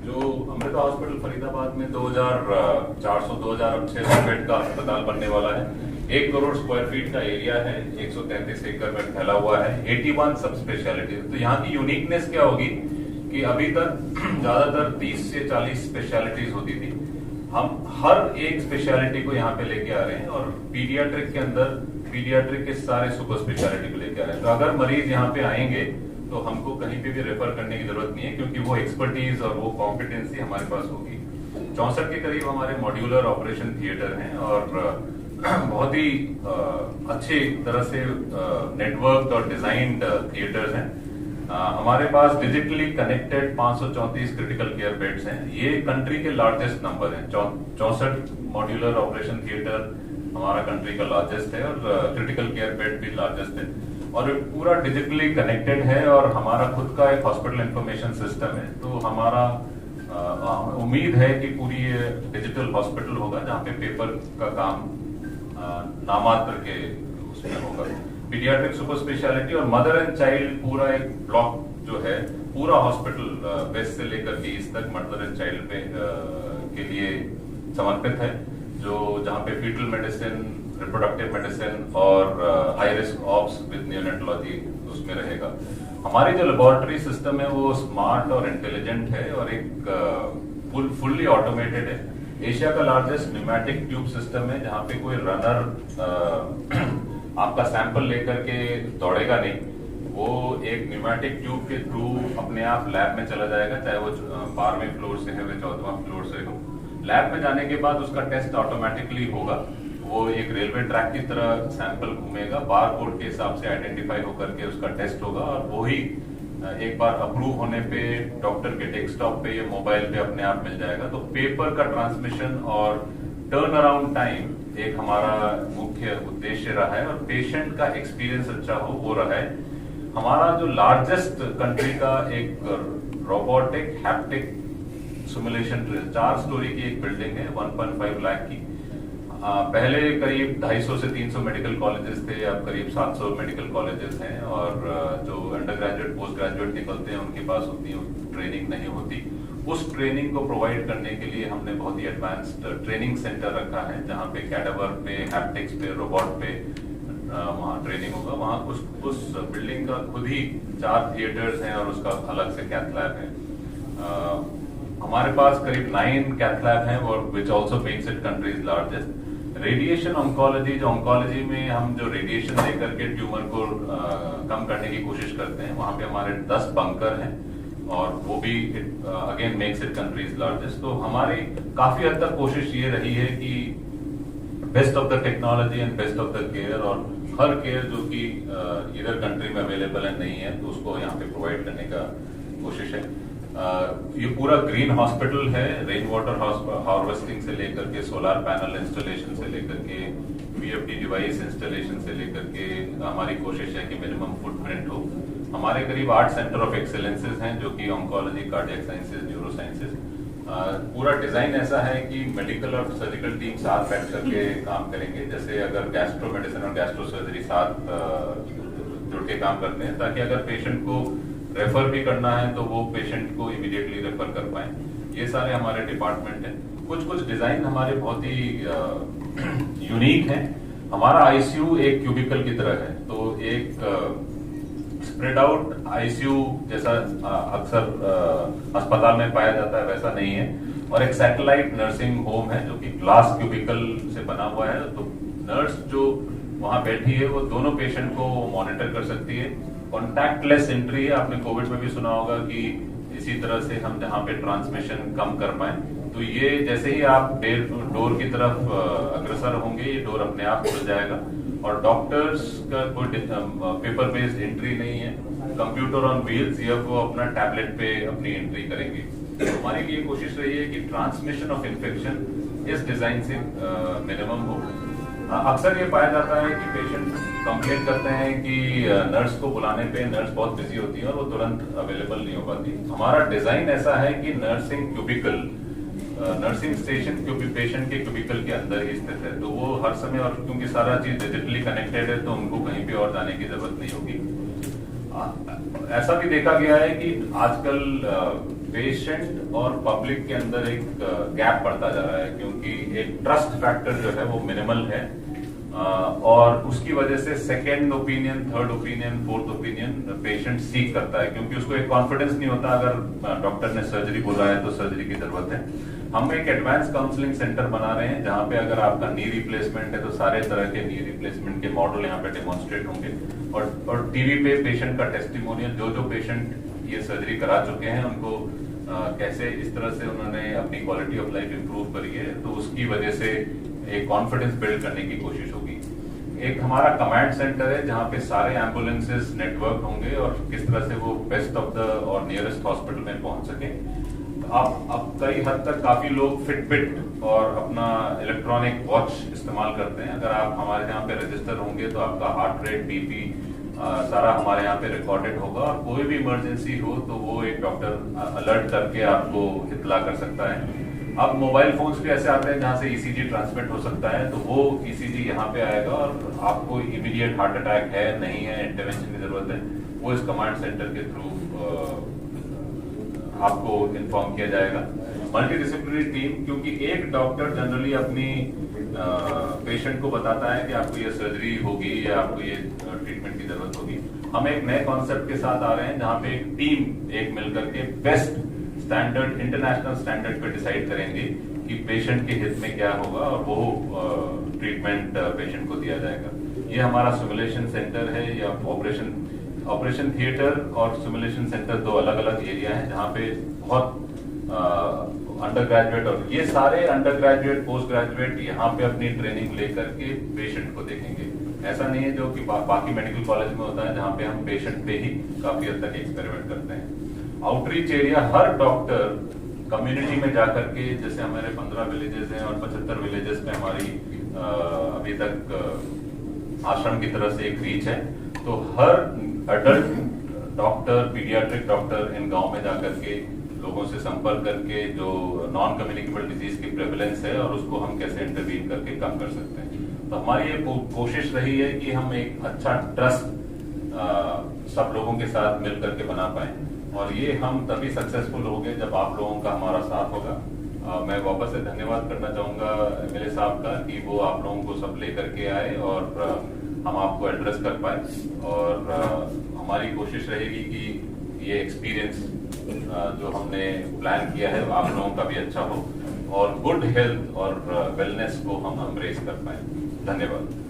जो अमृता हॉस्पिटल फरीदाबाद में 2400-2600 बेड का अस्पताल बनने वाला है। 1 करोड़ स्क्वायर फीट का एरिया है, 133 एकड़ में फैला हुआ है, 81 सब स्पेशलिटी। तो यहाँ की यूनिकनेस क्या होगी कि अभी तक ज्यादातर 30 से 40 स्पेशलिटीज होती थी। हम हर एक स्पेशलिटी को यहाँ पे लेके आ रहे हैं और पीडियाट्रिक के अंदर पीडियाट्रिक के सारे सुपर स्पेशलिटी को लेके आ रहे हैं। तो अगर मरीज यहाँ पे आएंगे तो हमको कहीं पे भी रेफर करने की जरूरत नहीं है, क्योंकि वो एक्सपर्टीज और वो कॉम्पिटेंसी हमारे पास होगी। 64 के करीब हमारे मॉड्यूलर ऑपरेशन थिएटर हैं और बहुत ही अच्छी तरह से नेटवर्क और डिजाइंड थिएटर्स हैं। हमारे पास digitally connected 534 critical care beds हैं। ये कंट्री के लार्जेस्ट नंबर हैं। 64 मॉड्यूलर ऑपरेशन थिएटर हमारा कंट्री का लार्जेस्ट है और क्रिटिकल केयर बेड भी लार्जेस्ट है और पूरा डिजिटली कनेक्टेड है और हमारा खुद का एक हॉस्पिटल इंफॉर्मेशन सिस्टम है। तो हमारा उम्मीद है कि पूरी ये डिजिटल हॉस्पिटल होगा जहाँ पे पेपर का काम नामात्र के उसमें होगा। पीडियाट्रिक सुपर स्पेशलिटी और मदर एंड चाइल्ड पूरा एक ब्लॉक जो है, पूरा हॉस्पिटल वेस्ट से लेकर के ईस्ट तक मदर एंड चाइल्ड पे के लिए समर्पित है, जो जहाँ पे फीटल मेडिसिन, रिप्रोडक्टिव मेडिसिन और high risk ops with neonatology उसमें रहेगा। हमारी जो लेबोरेटरी सिस्टम है वो स्मार्ट और इंटेलिजेंट है और एक फुल्ली ऑटोमेटेड है। एशिया का लार्जेस्ट न्यूमेटिक ट्यूब सिस्टम है, जहाँ पे कोई रनर आपका सैंपल लेकर के दौड़ेगा नहीं, वो एक न्यूमेटिक ट्यूब के थ्रू अपने आप लैब में चला जाएगा, चाहे वो 12वें फ्लोर से है या 14वां फ्लोर से हो। लैब में जाने के बाद उसका टेस्ट ऑटोमेटिकली होगा। वो एक रेलवे ट्रैक की तरह सैंपल घूमेगा, बार कोड के हिसाब से आइडेंटिफाई होकर के उसका टेस्ट होगा और वो ही एक बार अप्रूव होने पे डॉक्टर के डेस्कटॉप पे या मोबाइल पे अपने आप मिल जाएगा। तो पेपर का ट्रांसमिशन और टर्न अराउंड टाइम एक हमारा मुख्य उद्देश्य रहा है और पेशेंट का एक्सपीरियंस अच्छा हो वो रहा है। हमारा जो लार्जेस्ट कंट्री का एक robotic haptic simulation drill 4 storey की एक बिल्डिंग है 1.5 लाख की। पहले करीब 250 से 300 मेडिकल कॉलेजेस थे, अब करीब 700 मेडिकल कॉलेजेस हैं और जो अंडर ग्रेजुएट पोस्ट ग्रेजुएट निकलते हैं उनके पास उतनी ट्रेनिंग नहीं होती। उस ट्रेनिंग को प्रोवाइड करने के लिए हमने बहुत ही एडवांस्ड ट्रेनिंग सेंटर रखा है, जहाँ पे कैडावर पे, हैप्टिक्स पे, रोबोट पे वहाँ ट्रेनिंग होगा। वहाँ उस बिल्डिंग का खुद ही 4 थिएटर्स हैं और उसका अलग से कैथ लैब है। हमारे पास करीब 9 कैथ लैब हैं और which also makes it countries largest. Radiation oncology, जो ऑन्कोलॉजी में हम जो रेडिएशन देकर के ट्यूमर को कम करने की कोशिश करते हैं, वहाँ पे हमारे 10 बंकर हैं और वो भी again makes it countries largest. तो हमारी काफी हद तक कोशिश ये रही है कि best of the technology and best of the care, और हर केयर जो कि इधर कंट्री में अवेलेबल है नहीं है तो उसको यहाँ पे प्रोवाइड करने का कोशिश है। ये पूरा ग्रीन हॉस्पिटल है, रेन वाटर हार्वेस्टिंग से लेकर के सोलर पैनल इंस्टॉलेशन से लेकर के वीएफडी डिवाइस इंस्टॉलेशन से लेकर के हमारी कोशिश है कि मिनिमम फुटप्रिंट हो। हमारे करीब 8 सेंटर ऑफ एक्सेलेंसेज हैं जो कि oncology, cardiac sciences, neuro sciences. पूरा डिजाइन ऐसा है कि मेडिकल और सर्जिकल टीम साथ बैठ करके काम करेंगे। जैसे अगर गैस्ट्रो मेडिसिन और गैस्ट्रो सर्जरी साथ जुड़ के काम करते हैं, ताकि अगर पेशेंट को रेफर भी करना है तो वो पेशेंट को इमीडिएटली रेफर कर पाए। ये सारे हमारे डिपार्टमेंट हैं। कुछ डिजाइन हमारे बहुत ही यूनिक हैं। हमारा आईसीयू एक क्यूबिकल की तरह है, तो एक स्प्रेड आउट आईसीयू जैसा अक्सर अस्पताल में पाया जाता है वैसा नहीं है, और एक सैटेलाइट नर्सिंग होम है जो कि ग्लास क्यूबिकल से बना हुआ है। तो नर्स जो वहां बैठी है वो दोनों पेशेंट को मॉनिटर कर सकती है। कॉन्टैक्टलेस एंट्री है, आपने कोविड में भी सुना होगा कि इसी तरह से हम जहाँ पे ट्रांसमिशन कम कर पाए। तो ये जैसे ही आप डोर की तरफ अग्रसर होंगे, ये डोर अपने आप खुल जाएगा और डॉक्टर्स का कोई पेपर बेस्ड एंट्री नहीं है। कंप्यूटर ऑन व्हील्स, ये वो अपना टैबलेट पे अपनी एंट्री करेंगे। हमारी ये कोशिश रही है कि ट्रांसमिशन ऑफ इन्फेक्शन इस डिजाइन से मिनिमम हो। अक्सर ये पाया जाता है कि पेशेंट कंप्लेन करते हैं कि नर्स को बुलाने पे नर्स बहुत बिजी होती है और वो तुरंत अवेलेबल नहीं हो पाती। हमारा डिजाइन ऐसा है कि nursing cubicle, nursing station patient के क्यूबिकल के अंदर ही स्थित है, तो वो हर समय, और क्योंकि सारा चीज डिजिटली कनेक्टेड है तो उनको कहीं भी और जाने की जरूरत नहीं होगी। ऐसा भी देखा गया है कि आजकल पेशेंट और पब्लिक के अंदर एक गैप बढ़ता जा रहा है, क्योंकि एक ट्रस्ट फैक्टर जो है वो मिनिमल है, और उसकी वजह से second opinion, third opinion, fourth opinion patient सीख करता है, क्योंकि उसको एक कॉन्फिडेंस नहीं होता अगर डॉक्टर ने सर्जरी बोला है तो सर्जरी की जरूरत है। हम एक एडवांस काउंसलिंग सेंटर बना रहे हैं जहां पे अगर आपका नी रिप्लेसमेंट है तो सारे तरह के नी रिप्लेसमेंट के मॉडल यहाँ पे डेमोन्स्ट्रेट होंगे, और टीवी पे पेशेंट का टेस्टिमोनियल, जो पेशेंट ये सर्जरी करा चुके हैं उनको कैसे इस तरह से उन्होंने अपनी क्वालिटी ऑफ लाइफ इंप्रूव करी है, तो उसकी वजह से एक कॉन्फिडेंस बिल्ड करने की कोशिश होगी। एक हमारा कमांड सेंटर है जहाँ पे सारे एम्बुलेंसेस नेटवर्क होंगे और किस तरह से वो बेस्ट ऑफ द और नियरेस्ट हॉस्पिटल में पहुंच सके। अब कई हद तक काफी लोग फिटबिट और अपना इलेक्ट्रॉनिक वॉच इस्तेमाल करते हैं। अगर आप हमारे यहाँ पे रजिस्टर होंगे तो आपका हार्ट रेट, बीपी सारा हमारे यहाँ पे रिकॉर्डेड होगा, और कोई भी इमरजेंसी हो तो वो एक डॉक्टर अलर्ट करके आपको इत्तला कर सकता है। अब मोबाइल फोन्स भी ऐसे आते हैं जहां से ईसीजी ट्रांसमिट हो सकता है, तो वो ईसीजी यहाँ पे आएगा और आपको इमीडिएट हार्ट अटैक है, नहीं है, इंटरवेंशन की जरूरत है, वो इस कमांड सेंटर के थ्रू आपको इन्फॉर्म किया जाएगा। मल्टीडिसिप्लिनरी टीम, क्योंकि एक डॉक्टर जनरली अपनी पेशेंट को बताता है कि आपको ये सर्जरी होगी या आपको ये ट्रीटमेंट की जरूरत होगी। हम एक नए कॉन्सेप्ट के साथ आ रहे हैं जहां पे एक टीम एक मिलकर के बेस्ट स्टैंडर्ड, इंटरनेशनल स्टैंडर्ड पे डिसाइड करेंगे कि पेशेंट के हित में क्या होगा, और वो ट्रीटमेंट पेशेंट को दिया जाएगा। ये हमारा सिमुलेशन सेंटर है, या ऑपरेशन थिएटर और सिमुलेशन सेंटर दो अलग अलग एरिया हैं जहाँ पे बहुत अंडर ग्रेजुएट, और ये सारे अंडर ग्रेजुएट, पोस्ट ग्रेजुएट यहाँ पे अपनी ट्रेनिंग लेकर के पेशेंट को देखेंगे। ऐसा नहीं है जो कि बाकी मेडिकल कॉलेज में होता है जहाँ पे हम पेशेंट पे ही काफी हद तक एक्सपेरिमेंट करते हैं। आउटरीच एरिया, हर डॉक्टर कम्युनिटी में जाकर के, जैसे हमारे 15 विलेजेस हैं और 75 विलेजेस में हमारी अभी तक आश्रम की तरफ से एक रीच है, तो हर अडल्ट डॉक्टर, पीडियाट्रिक डॉक्टर इन गांव में जाकर के लोगों से संपर्क करके जो नॉन कम्युनिकेबल डिजीज की प्रेवलेंस है और उसको हम कैसे इंटरवीन करके कम कर सकते हैं। तो हमारी ये कोशिश रही है कि हम एक अच्छा ट्रस्ट सब लोगों के साथ मिल करके बना पाए, और ये हम तभी सक्सेसफुल होंगे जब आप लोगों का हमारा साथ होगा। मैं वापस से धन्यवाद करना चाहूंगा एमएलए साहब का कि वो आप लोगों को सब लेकर के आए और हम आपको एड्रेस कर पाए, और हमारी कोशिश रहेगी कि ये एक्सपीरियंस जो हमने प्लान किया है आप लोगों का भी अच्छा हो, और गुड हेल्थ और वेलनेस को हम एम्ब्रेस कर पाए। धन्यवाद।